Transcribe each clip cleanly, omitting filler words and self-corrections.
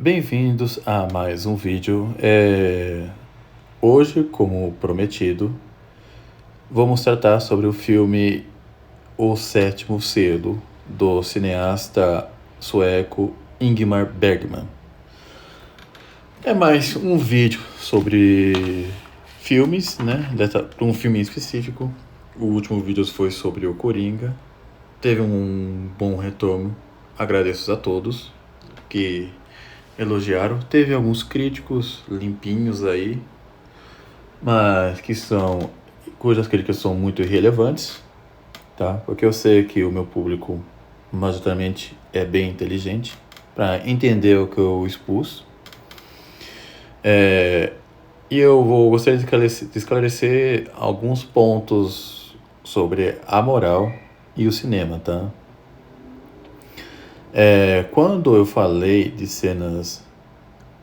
Bem-vindos a mais um vídeo. Hoje, como prometido, vamos tratar sobre o filme O Sétimo Selo, do cineasta sueco Ingmar Bergman. É mais um vídeo sobre filmes, né? Um filme em específico. O último vídeo foi sobre o Coringa. Teve um bom retorno. Agradeço a todos que elogiaram. Teve alguns críticos limpinhos aí, mas cujas críticas são muito irrelevantes, tá? Porque eu sei que o meu público majoritariamente é bem inteligente para entender o que eu expus. E eu gostaria de esclarecer alguns pontos sobre a moral e o cinema, tá? Quando eu falei de cenas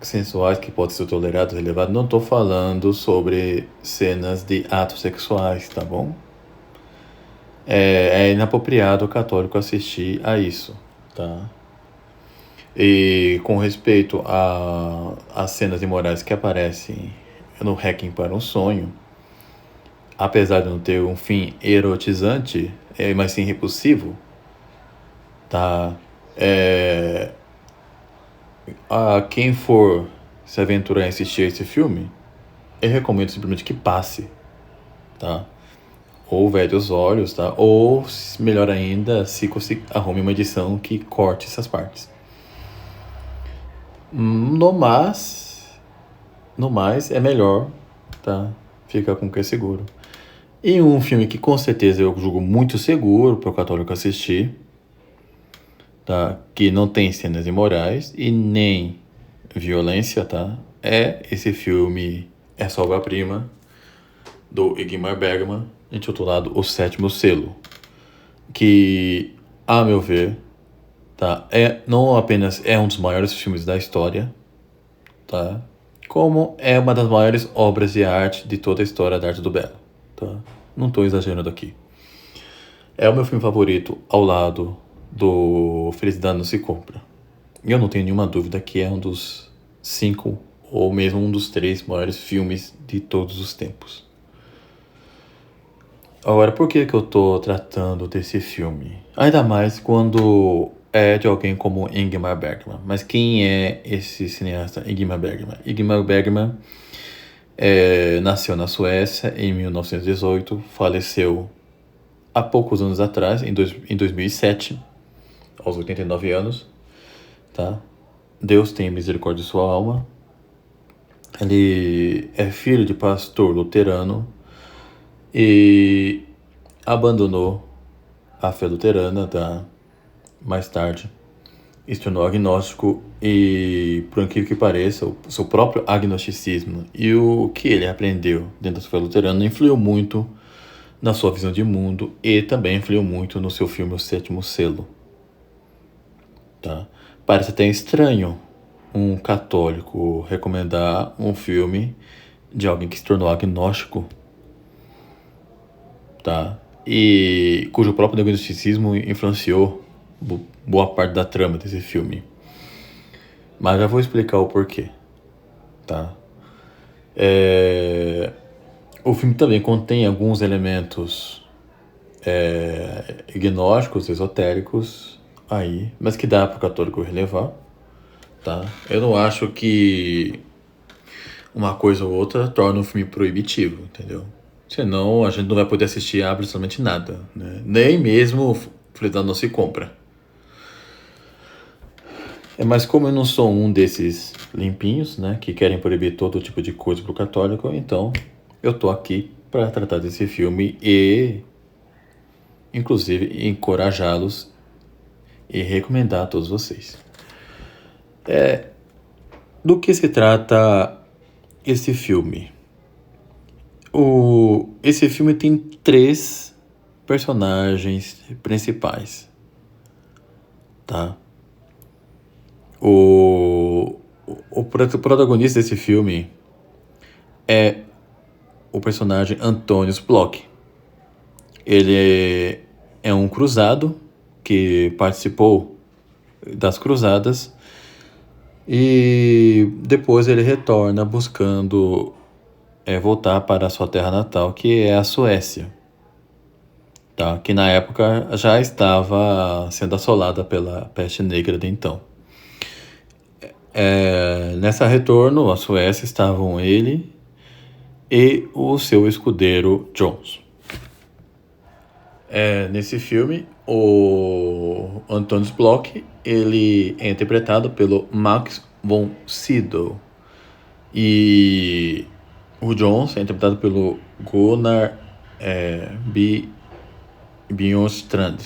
sensuais que podem ser toleradas, relevadas, não estou falando sobre cenas de atos sexuais, tá bom? É inapropriado o católico assistir a isso, tá? E com respeito às cenas imorais que aparecem no Requiem para um Sonho, apesar de não ter um fim erotizante, mas sim repulsivo, tá? A quem for se aventurar em assistir esse filme, eu recomendo simplesmente que passe, tá? Ou vede os olhos, tá? Ou, melhor ainda, se conseguir, arrume uma edição que corte essas partes. No mais, é melhor, tá? Fica com o que é seguro. E um filme que com certeza eu julgo muito seguro para o católico assistir, tá? Que não tem cenas imorais e nem violência, tá? É esse filme, é sua obra-prima, do Ingmar Bergman, intitulado O Sétimo Selo, que, a meu ver, tá, não apenas é um dos maiores filmes da história, tá, como é uma das maiores obras de arte de toda a história da arte do belo, tá? Não estou exagerando aqui. É o meu filme favorito ao lado do Felicidade Não Se Compra. E eu não tenho nenhuma dúvida que é um dos 5 ou mesmo um dos 3 maiores filmes de todos os tempos. Agora, por que eu tô tratando desse filme? Ainda mais quando é de alguém como Ingmar Bergman. Mas quem é esse cineasta Ingmar Bergman? Ingmar Bergman nasceu na Suécia em 1918, faleceu há poucos anos atrás, em 2007, aos 89 anos, tá? Deus tenha misericórdia de sua alma. Ele é filho de pastor luterano e abandonou a fé luterana, tá? Mais tarde se tornou agnóstico e, por incrível que pareça, o seu próprio agnosticismo e o que ele aprendeu dentro da fé luterana influiu muito na sua visão de mundo e também influiu muito no seu filme O Sétimo Selo, tá? Parece até estranho um católico recomendar um filme de alguém que se tornou agnóstico, tá? E cujo próprio agnosticismo influenciou boa parte da trama desse filme. Mas já vou explicar o porquê, tá? O filme também contém alguns elementos gnósticos, esotéricos, aí, mas que dá para o católico relevar, tá? Eu não acho que uma coisa ou outra torna o filme proibitivo, entendeu? Senão a gente não vai poder assistir absolutamente nada, né? Nem mesmo Felicidade Não Se Compra. Mas como eu não sou um desses limpinhos, né, que querem proibir todo tipo de coisa pro católico, então eu tô aqui para tratar desse filme e, inclusive, encorajá-los e recomendar a todos vocês. Do que se trata esse filme? Esse filme tem 3 personagens principais, tá? O protagonista desse filme é o personagem Antonius Bloch. Ele é um cruzado que participou das cruzadas E depois ele retorna buscando voltar para a sua terra natal, que é a Suécia, tá? Que na época já estava sendo assolada pela peste negra de então. Nessa retorno à Suécia estavam ele e o seu escudeiro Jones. Nesse filme, o Antonius Bloch, ele é interpretado pelo Max von Sydow. E o Jones é interpretado pelo Gunnar Bjornstrand.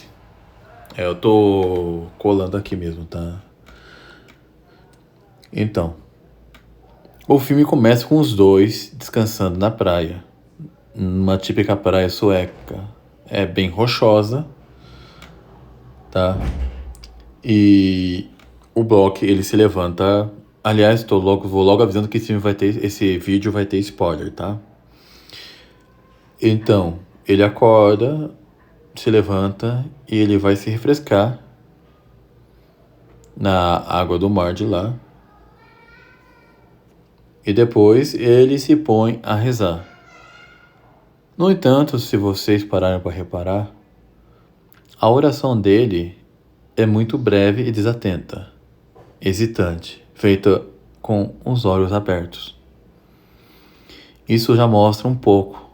Eu tô colando aqui mesmo, tá? Então, o filme começa com os dois descansando na praia. Uma típica praia sueca. É bem rochosa, tá? E o Bloch, ele se levanta. Aliás, vou logo avisando que esse vídeo vai ter spoiler, tá? Então, ele acorda, se levanta e ele vai se refrescar na água do mar de lá. E depois ele se põe a rezar. No entanto, se vocês pararem para reparar, a oração dele é muito breve e desatenta, hesitante, feita com os olhos abertos. Isso já mostra um pouco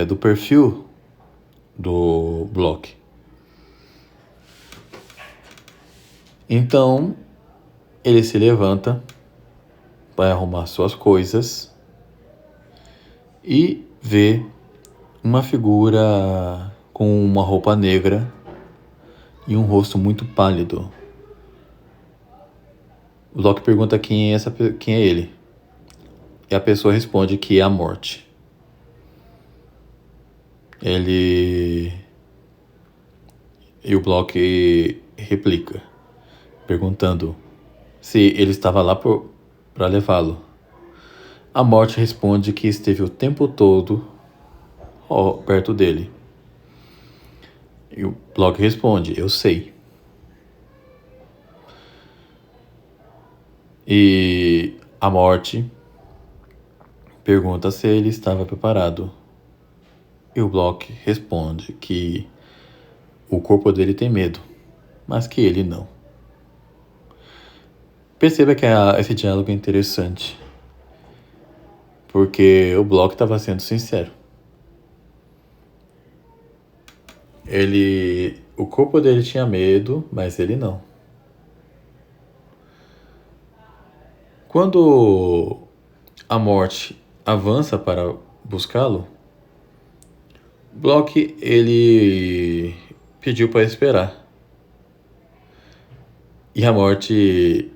do perfil do Bloch. Então, ele se levanta, vai arrumar suas coisas e vê uma figura com uma roupa negra e um rosto muito pálido. O Bloch pergunta quem é ele. E a pessoa responde que é a morte. E o Bloch replica, perguntando se ele estava lá para levá-lo. A morte responde que esteve o tempo todo perto dele. E o Bloch responde, eu sei. E a morte pergunta se ele estava preparado. E o Bloch responde que o corpo dele tem medo, mas que ele não. Perceba que esse diálogo é interessante, porque o Bloch estava sendo sincero. O corpo dele tinha medo, mas ele não. Quando a morte avança para buscá-lo, Bloch ele pediu para esperar. E a morte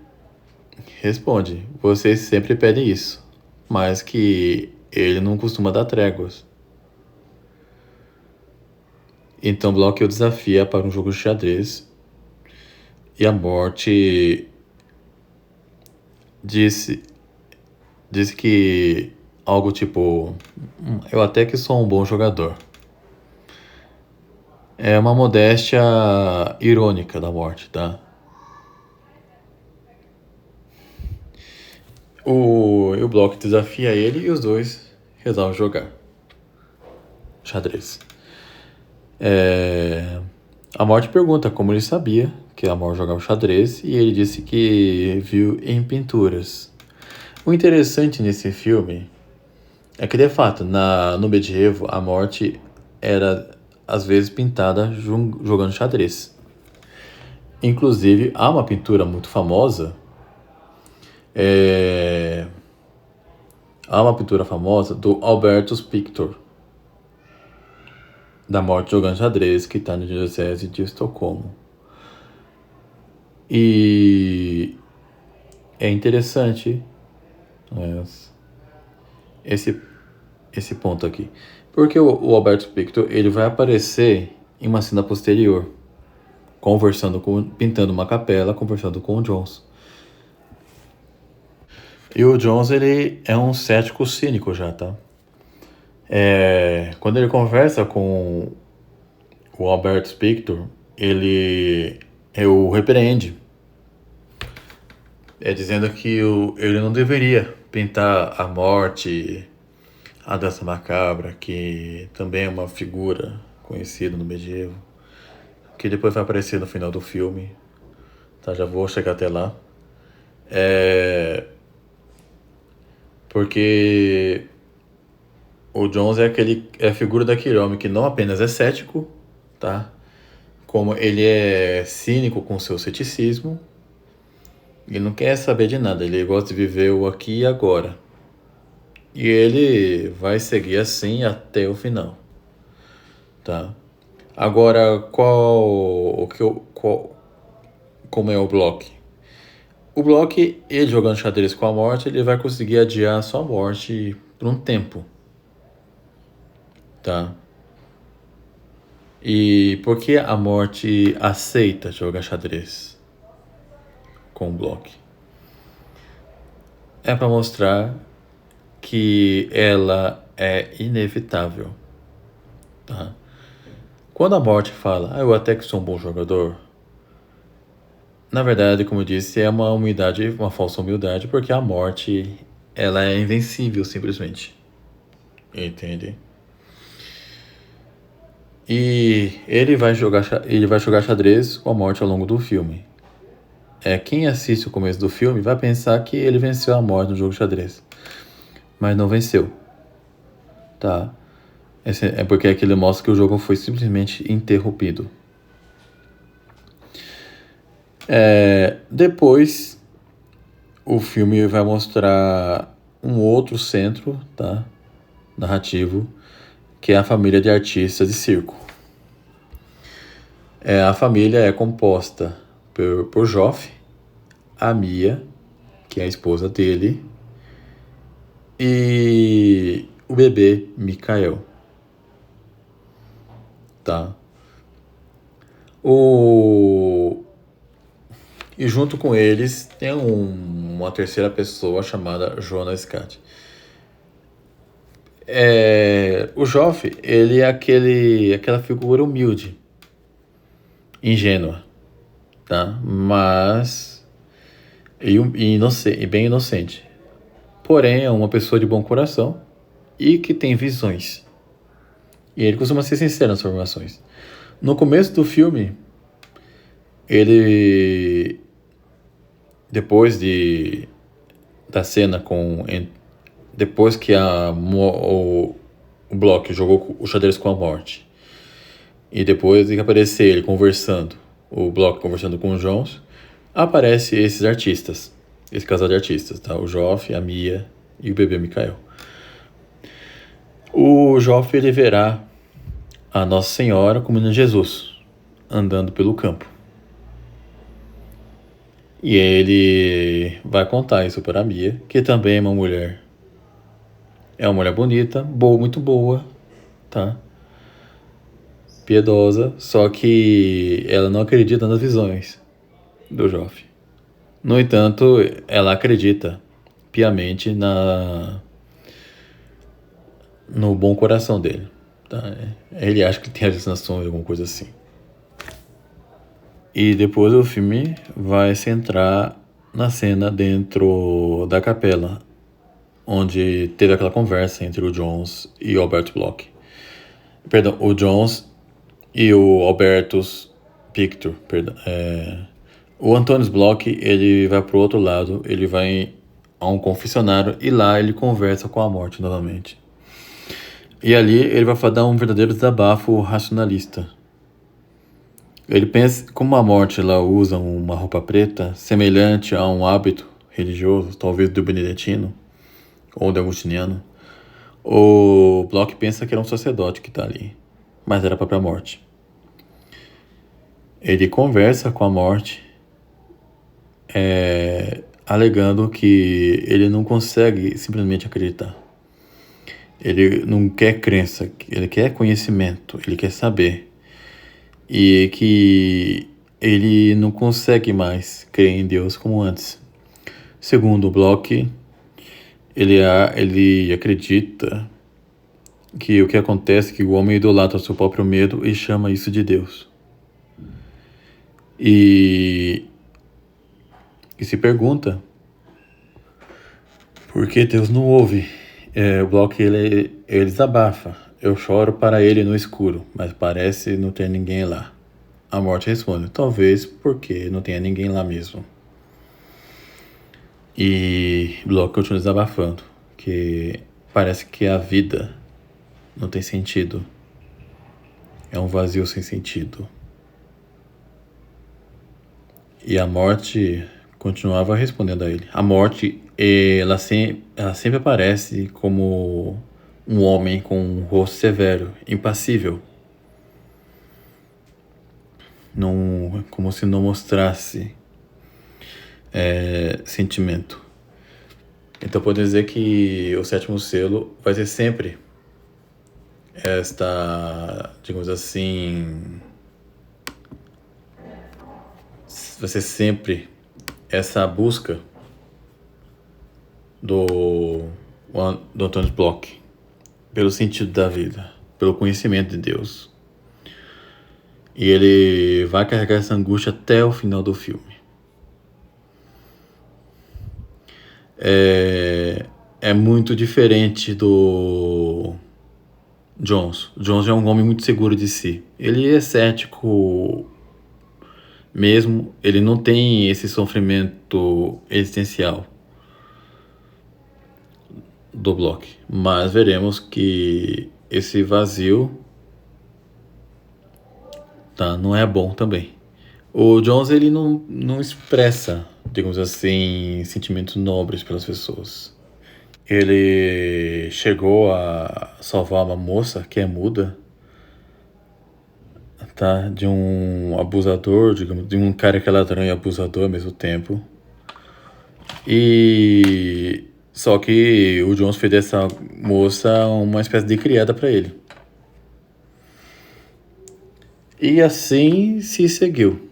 responde, vocês sempre pedem isso, mas que ele não costuma dar tréguas. Então Bloch o desafia para um jogo de xadrez. E a morte disse que algo tipo, eu até que sou um bom jogador. É uma modéstia irônica da morte, tá? O Bloch desafia ele e os dois resolvem jogar xadrez. A morte pergunta como ele sabia que a morte jogava xadrez e ele disse que viu em pinturas. O interessante nesse filme é que, de fato, no medievo, a morte era às vezes pintada jogando xadrez. Inclusive, há uma pintura muito famosa. Há uma pintura famosa do Albertus Pictor, da morte jogando xadrez, que está na Diocese de Estocolmo. E é interessante esse ponto aqui. Porque o Albertus Pictor ele vai aparecer em uma cena posterior, pintando uma capela, conversando com o Jones. E o Jones, ele é um cético cínico já, tá? Quando ele conversa com o Albertus Pictor, ele o repreende. dizendo que ele não deveria pintar a morte, a dança macabra, que também é uma figura conhecida no medievo, que depois vai aparecer no final do filme, tá? Já vou chegar até lá. Porque o Jones é a figura daquele homem que não apenas é cético, tá? Como ele é cínico com seu ceticismo, ele não quer saber de nada, ele gosta de viver o aqui e agora. E ele vai seguir assim até o final, tá? Agora, como é o Block? O Block, ele jogando xadrez com a morte, ele vai conseguir adiar a sua morte por um tempo, tá? E por que a morte aceita jogar xadrez com o Block? É para mostrar que ela é inevitável, tá? Quando a morte fala, eu até que sou um bom jogador, na verdade, como eu disse, é uma falsa humildade, porque a morte, ela é invencível, simplesmente. Entende? E ele vai jogar xadrez com a morte ao longo do filme. Quem assiste o começo do filme vai pensar que ele venceu a morte no jogo de xadrez. Mas não venceu. Tá? É porque aquilo mostra que o jogo foi simplesmente interrompido. Depois, o filme vai mostrar um outro centro, tá? Narrativo, que é a família de artistas de circo. A família é composta por Joff, a Mia, que é a esposa dele, e o bebê Mikael, tá? E junto com eles tem uma terceira pessoa chamada Jonas Scott. O Joff, ele é aquela figura humilde, ingênua, tá? Mas e bem inocente. Porém, é uma pessoa de bom coração e que tem visões. E ele costuma ser sincero nas informações. No começo do filme, ele, depois da cena depois que o Block jogou o xadrez com a morte, e depois de aparecer ele conversando, o Block conversando com o Jones, aparece esses artistas, esse casal de artistas, tá? O Joff, a Mia e o bebê Mikael. O Joff, ele verá a Nossa Senhora como menino Jesus andando pelo campo. E ele vai contar isso para a Mia, que também é uma mulher. É uma mulher bonita, muito boa, tá? Piedosa, só que ela não acredita nas visões do Joff. No entanto, ela acredita piamente no bom coração dele, tá? Ele acha que tem alucinações, alguma coisa assim. E depois o filme vai centrar na cena dentro da capela, onde teve aquela conversa entre o Jones e o Albert Block. Perdão, o Jones e o Albertus Pictor, perdão. O Antônio Block, ele vai pro outro lado, ele vai a um confessionário e lá ele conversa com a morte novamente. E ali ele vai dar um verdadeiro desabafo racionalista. Ele pensa, como a morte ela usa uma roupa preta, semelhante a um hábito religioso, talvez do beneditino ou do agostiniano, o Block pensa que era um sacerdote que está ali, mas era a própria morte. Ele conversa com a morte, alegando que ele não consegue simplesmente acreditar. Ele não quer crença, ele quer conhecimento, ele quer saber. E que ele não consegue mais crer em Deus como antes. Segundo o Block, ele acredita que o que acontece é que o homem idolatra o seu próprio medo e chama isso de Deus. E e se pergunta por que Deus não ouve. O Block ele desabafa. Eu choro para ele no escuro, mas parece não ter ninguém lá. A morte responde, talvez porque não tenha ninguém lá mesmo. E Block continua desabafando, que parece que a vida não tem sentido. É um vazio sem sentido. E a morte continuava respondendo a ele. A morte, ela sempre aparece como um homem com um rosto severo, impassível. Como se não mostrasse sentimento. Então podemos dizer que o sétimo selo vai ser sempre esta, digamos assim, vai ser sempre essa busca do Antônio Bloch pelo sentido da vida, pelo conhecimento de Deus. E ele vai carregar essa angústia até o final do filme. É muito diferente do Jones. Jones é um homem muito seguro de si. Ele é cético mesmo, ele não tem esse sofrimento existencial do Bloch. Mas veremos que esse vazio não é bom também. O Jones ele não expressa, digamos assim, sentimentos nobres pelas pessoas. Ele chegou a salvar uma moça que é muda, de um abusador, digamos, de um cara que é ladrão e abusador ao mesmo tempo. E só que o Jones fez dessa moça uma espécie de criada para ele. E assim se seguiu.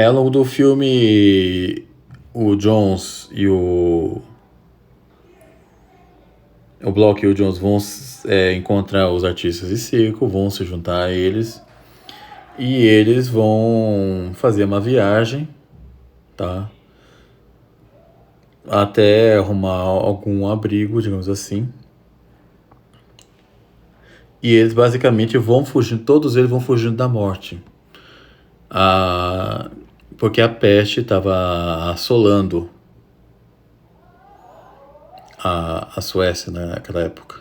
Ao longo do filme, o Jones e o Bloch e o Jones vão encontrar os artistas de circo, vão se juntar a eles e eles vão fazer uma viagem, tá? Até arrumar algum abrigo, digamos assim. E eles basicamente vão fugindo, todos eles vão fugindo da morte. Porque a peste estava assolando a Suécia, né, naquela época.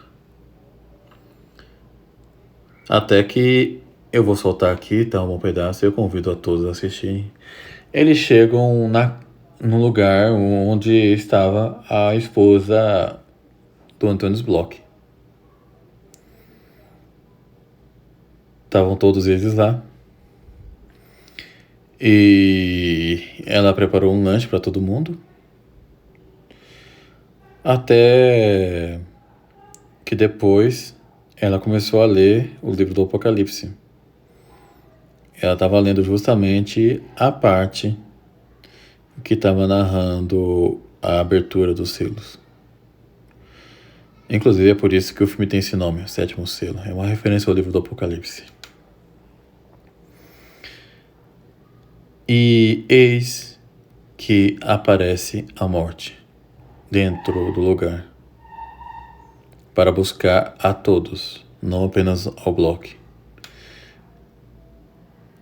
Até que eu vou soltar aqui, tá? Um bom pedaço, eu convido a todos a assistirem. Eles chegam no lugar onde estava a esposa do Antônio Bloch. Estavam todos eles lá. E ela preparou um lanche para todo mundo. Até que depois ela começou a ler o livro do Apocalipse. Ela estava lendo justamente a parte que estava narrando a abertura dos selos. Inclusive é por isso que o filme tem esse nome, o Sétimo Selo. É uma referência ao livro do Apocalipse. E eis que aparece a morte dentro do lugar para buscar a todos, não apenas ao Bloch.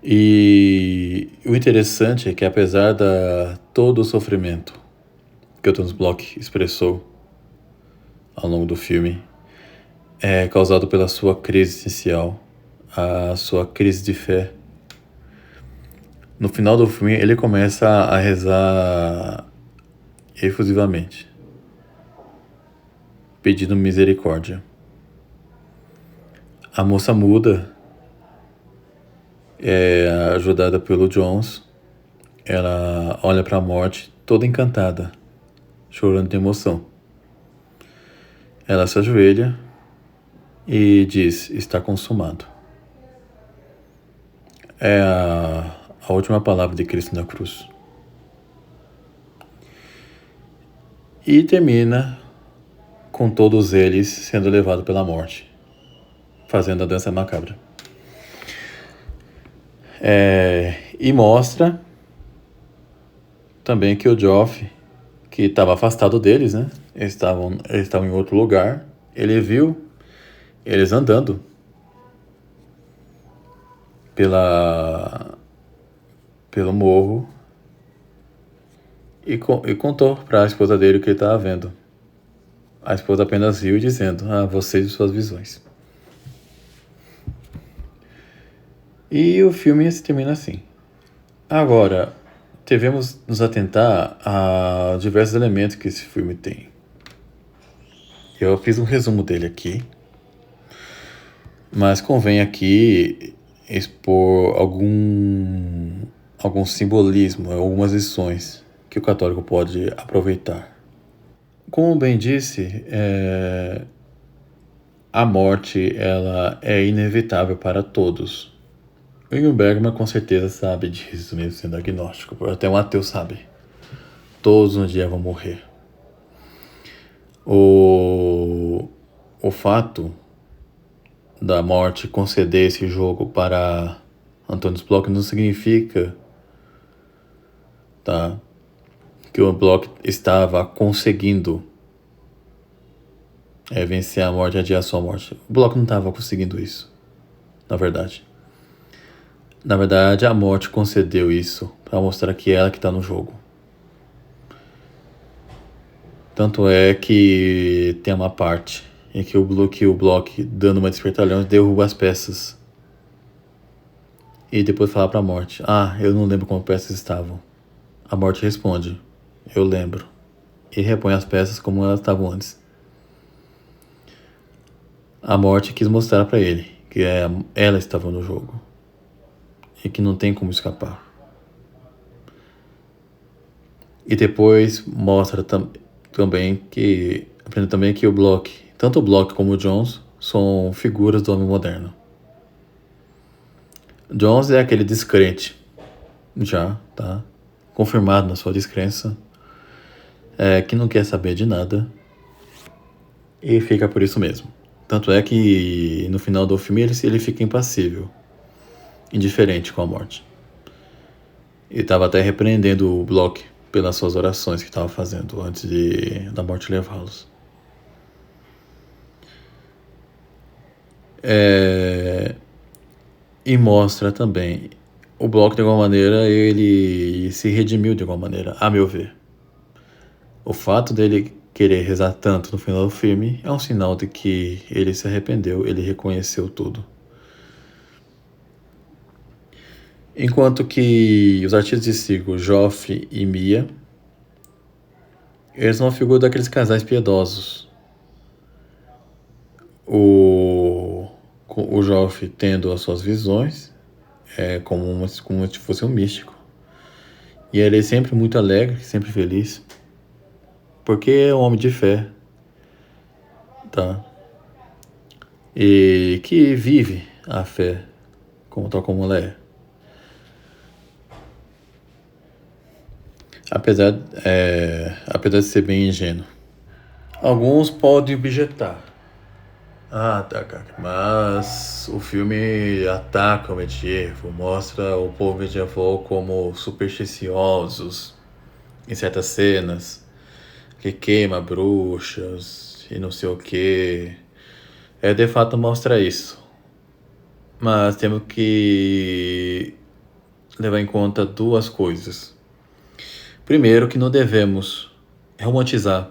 E o interessante é que apesar de todo o sofrimento que o Thanos Bloch expressou ao longo do filme, é causado pela sua crise existencial, a sua crise de fé. No final do filme, ele começa a rezar efusivamente, pedindo misericórdia. A moça muda, ajudada pelo Jones, ela olha para a morte toda encantada, chorando de emoção. Ela se ajoelha e diz, está consumado. É a última palavra de Cristo na cruz. E termina com todos eles sendo levados pela morte, fazendo a dança macabra. E mostra também que o Joff, que estava afastado deles, né? Eles estavam em outro lugar. Ele viu eles andando pelo morro e contou para a esposa dele o que ele estava vendo. A esposa apenas riu, dizendo: "Ah, vocês e suas visões." E o filme se termina assim. Agora, devemos nos atentar a diversos elementos que esse filme tem. Eu fiz um resumo dele aqui, mas convém aqui expor algum simbolismo, algumas lições que o católico pode aproveitar. Como bem disse, a morte ela é inevitável para todos. O Ingmar Bergman com certeza sabe disso, mesmo sendo agnóstico. Até um ateu sabe. Todos um dia vão morrer. O fato da morte conceder esse jogo para Antônio Bloch não significa, tá, que o Bloch estava conseguindo vencer a morte e adiar a sua morte. O Bloch não estava conseguindo isso, na verdade. Na verdade, a morte concedeu isso para mostrar que é ela que está no jogo. Tanto é que tem uma parte em que o Bloch, dando uma despertalhão, derruba as peças. E depois fala para a morte: "Ah, eu não lembro como as peças estavam." A morte responde: "Eu lembro." E repõe as peças como elas estavam antes. A morte quis mostrar para ele que ela estava no jogo. E que não tem como escapar. E depois mostra também que o Bloch, tanto o Bloch como o Jones, são figuras do homem moderno. Jones é aquele descrente, já, tá? Confirmado na sua descrença, que não quer saber de nada e fica por isso mesmo. Tanto é que no final do filme ele fica impassível, indiferente com a morte. E estava até repreendendo o Bloch pelas suas orações que estava fazendo antes da morte levá-los. E mostra também o Bloch, de alguma maneira, ele se redimiu de alguma maneira, a meu ver. O fato dele querer rezar tanto no final do filme é um sinal de que ele se arrependeu, ele reconheceu tudo. Enquanto que os artistas de circo, Joff e Mia, eles são a figura daqueles casais piedosos. O Joff tendo as suas visões, como se fosse um místico. E ele é sempre muito alegre, sempre feliz, porque é um homem de fé, tá? E que vive a fé tal como ela é. Apesar de ser bem ingênuo. Alguns podem objetar: "Ah, tá, cara, mas o filme ataca o medievo, mostra o povo medieval como supersticiosos em certas cenas, que queima bruxas e não sei o que." De fato mostra isso. Mas temos que levar em conta duas coisas. Primeiro, que não devemos romantizar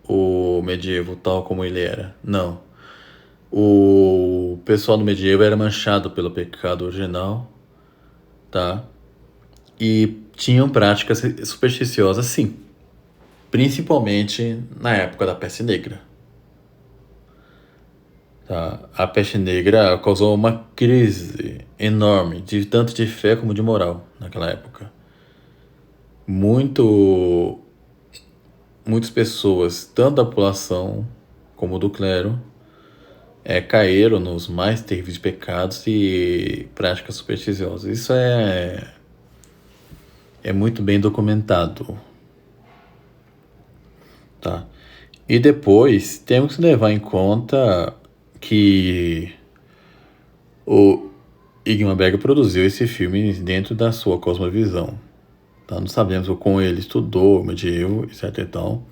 o medievo tal como ele era. Não. O pessoal do medievo era manchado pelo pecado original, tá? E tinham práticas supersticiosas, sim. Principalmente na época da Peste Negra. Tá? A Peste Negra causou uma crise enorme, tanto de fé como de moral, naquela época. Muitas pessoas, tanto da população como do clero, caíram nos mais terríveis pecados e práticas supersticiosas. Isso é muito bem documentado, tá? E depois temos que levar em conta que o Ingmar Bergman produziu esse filme dentro da sua cosmovisão. Tá? Não sabemos o como ele estudou o medievo, etc e tal.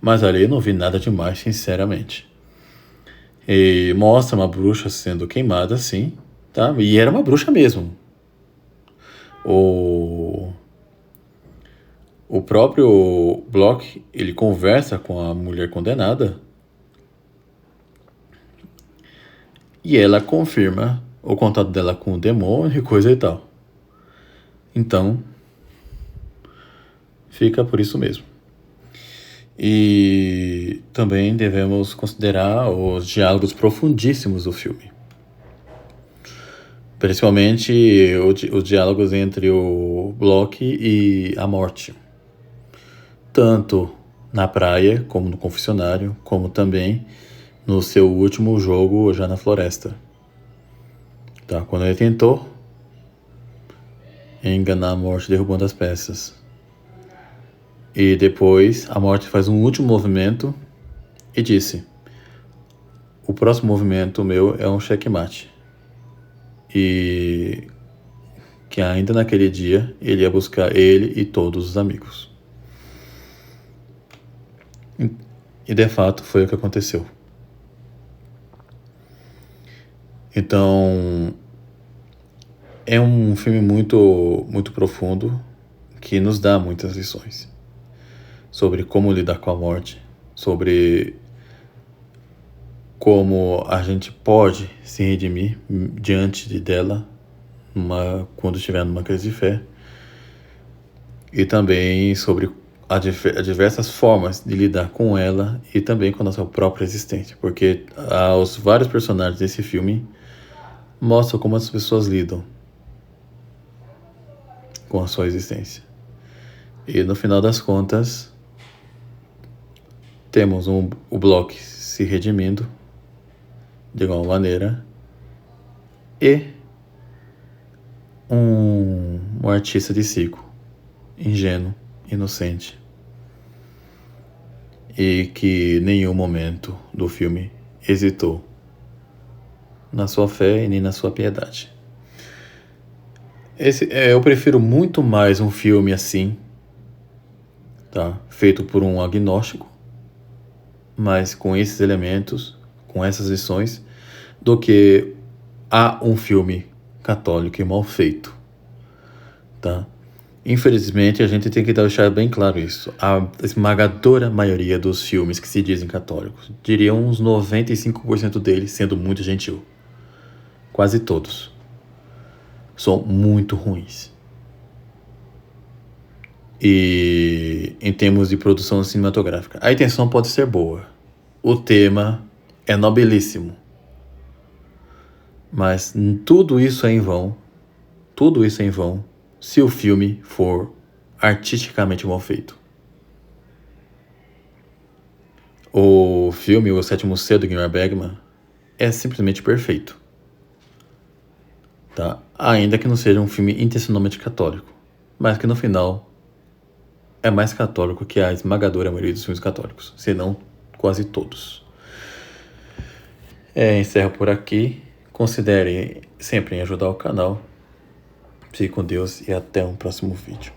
Mas ali eu não vi nada demais, sinceramente. E mostra uma bruxa sendo queimada, sim, tá? E era uma bruxa mesmo. O próprio Bloch, ele conversa com a mulher condenada e ela confirma o contato dela com o demônio e coisa e tal. Então, fica por isso mesmo. E também devemos considerar os diálogos profundíssimos do filme. Principalmente os diálogos entre o Bloch e a morte. Tanto na praia, como no confessionário, como também no seu último jogo já na floresta. Tá? Quando ele tentou enganar a morte derrubando as peças. E depois a morte faz um último movimento e disse: o próximo movimento meu é um checkmate. E que ainda naquele dia ele ia buscar ele e todos os amigos. E de fato foi o que aconteceu. Então, é um filme muito, muito profundo que nos dá muitas lições sobre como lidar com a morte, sobre como a gente pode se redimir diante dela quando estiver numa crise de fé, e também sobre as diversas formas de lidar com ela e também com a nossa própria existência, porque os vários personagens desse filme mostram como as pessoas lidam com a sua existência. E no final das contas, temos o Bloch se redimindo de alguma maneira e um artista de circo, ingênuo, inocente, e que em nenhum momento do filme hesitou na sua fé e nem na sua piedade. Eu prefiro muito mais um filme assim, tá? Feito por um agnóstico, mas com esses elementos, com essas lições, do que um filme católico e mal feito, tá? Infelizmente, a gente tem que deixar bem claro isso. A esmagadora maioria dos filmes que se dizem católicos, diria uns 95% deles, sendo muito gentil, quase todos, são muito ruins. E em termos de produção cinematográfica, a intenção pode ser boa, o tema é nobilíssimo, mas tudo isso é em vão, se o filme for artisticamente mal feito. O filme O Sétimo Selo, do Ingmar Bergman, é simplesmente perfeito, tá? Ainda que não seja um filme intencionalmente católico, mas que no final é mais católico que a esmagadora maioria dos filmes católicos, se não quase todos. Encerro por aqui. Considere sempre em ajudar o canal. Fique com Deus e até um próximo vídeo.